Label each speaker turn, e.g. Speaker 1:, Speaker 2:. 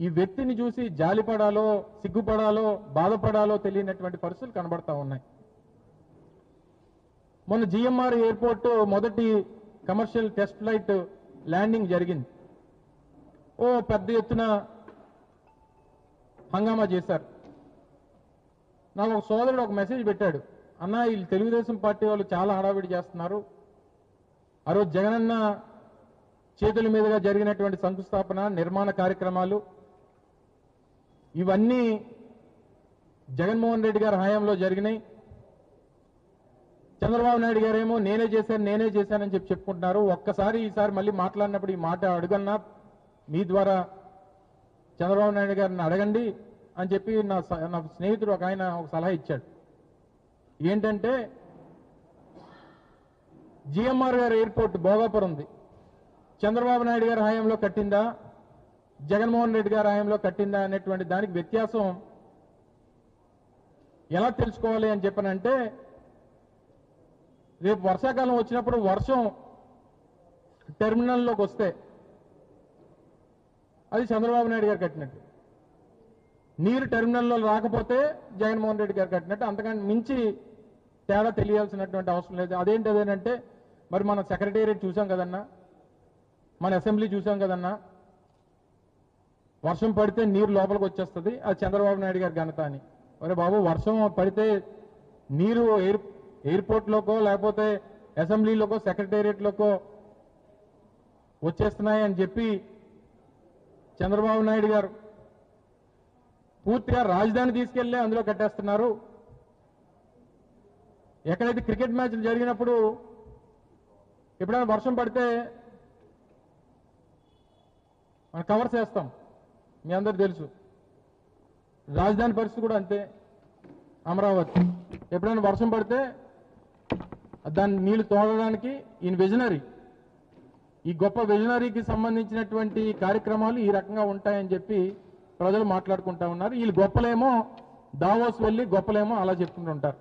Speaker 1: ఈ వ్యక్తిని చూసి జాలిపడాలో సిగ్గుపడాలో బాధపడాలో తెలియనటువంటి పరిస్థితులు కనబడతా ఉన్నాయి. మొన్న జిఎంఆర్ ఎయిర్పోర్ట్ మొదటి కమర్షియల్ టెస్ట్ ఫ్లైట్ ల్యాండింగ్ జరిగింది. ఓ పెద్ద ఎత్తున హంగామా చేశారు. నాకు ఒక సోదరుడు ఒక మెసేజ్ పెట్టాడు, అన్న వీళ్ళు తెలుగుదేశం పార్టీ వాళ్ళు చాలా హడావిడి చేస్తున్నారు. ఆ రోజు జగనన్న చేతుల మీదుగా జరిగినటువంటి శంకుస్థాపన నిర్మాణ కార్యక్రమాలు ఇవన్నీ జగన్మోహన్ రెడ్డి గారి హయాంలో జరిగినాయి. చంద్రబాబు నాయుడు గారేమో నేనే చేశానని చెప్పుకుంటున్నారు. ఒక్కసారి ఈసారి మళ్ళీ మాట్లాడినప్పుడు ఈ మాట అడుగన్నా మీ ద్వారా చంద్రబాబు నాయుడు గారిని అడగండి అని చెప్పి నా స్నేహితుడు ఒక ఆయన ఒక సలహా ఇచ్చాడు. ఏంటంటే జిఎంఆర్ గారి ఎయిర్పోర్ట్ భోగాపురం ఉంది, చంద్రబాబు నాయుడు గారి హయాంలో కట్టిందా జగన్మోహన్ రెడ్డి గారి హయాంలో కట్టిందా అనేటువంటి దానికి వ్యత్యాసం ఎలా తెలుసుకోవాలి అని చెప్పనంటే, రేపు వర్షాకాలం వచ్చినప్పుడు వర్షం టెర్మినల్లోకి వస్తే అది చంద్రబాబు నాయుడు గారు కట్టినట్టు, నీరు టెర్మినల్లో రాకపోతే జగన్మోహన్ రెడ్డి గారు కట్టినట్టు. అంతకంటే మించి తేడా తెలియాల్సినటువంటి అవసరం లేదు. అదేంటంటే మరి మన సెక్రటేరియట్ చూసాం కదన్నా, మన అసెంబ్లీ చూసాం కదన్నా, వర్షం పడితే నీరు లోపలికి వచ్చేస్తుంది, అది చంద్రబాబు నాయుడు గారి ఘనత అని. అరే బాబు, వర్షం పడితే నీరు ఎయిర్పోర్ట్లోకో లేకపోతే అసెంబ్లీలోకో సెక్రటేరియట్లోకో వచ్చేస్తున్నాయి అని చెప్పి చంద్రబాబు నాయుడు గారు పూర్తిగా రాజధాని తీసుకెళ్లే అందులో కట్టేస్తున్నారు. ఎక్కడైతే క్రికెట్ మ్యాచ్లు జరిగినప్పుడు ఎప్పుడైనా వర్షం పడితే మనం కవర్స్ వేస్తాం, మీ అందరు తెలుసు. రాజధాని పరిస్థితి కూడా అంతే. అమరావతి ఎప్పుడైనా వర్షం పడితే దాన్ని నీళ్లు తోడడానికి ఈయన విజనరీ, ఈ గొప్ప విజనరీకి సంబంధించినటువంటి కార్యక్రమాలు ఈ రకంగా ఉంటాయని చెప్పి ప్రజలు మాట్లాడుకుంటా ఉన్నారు. వీళ్ళు గొప్పలేమో దావోస్ వెళ్ళి గొప్పలేమో అలా చెప్పుకుంటూ ఉంటారు.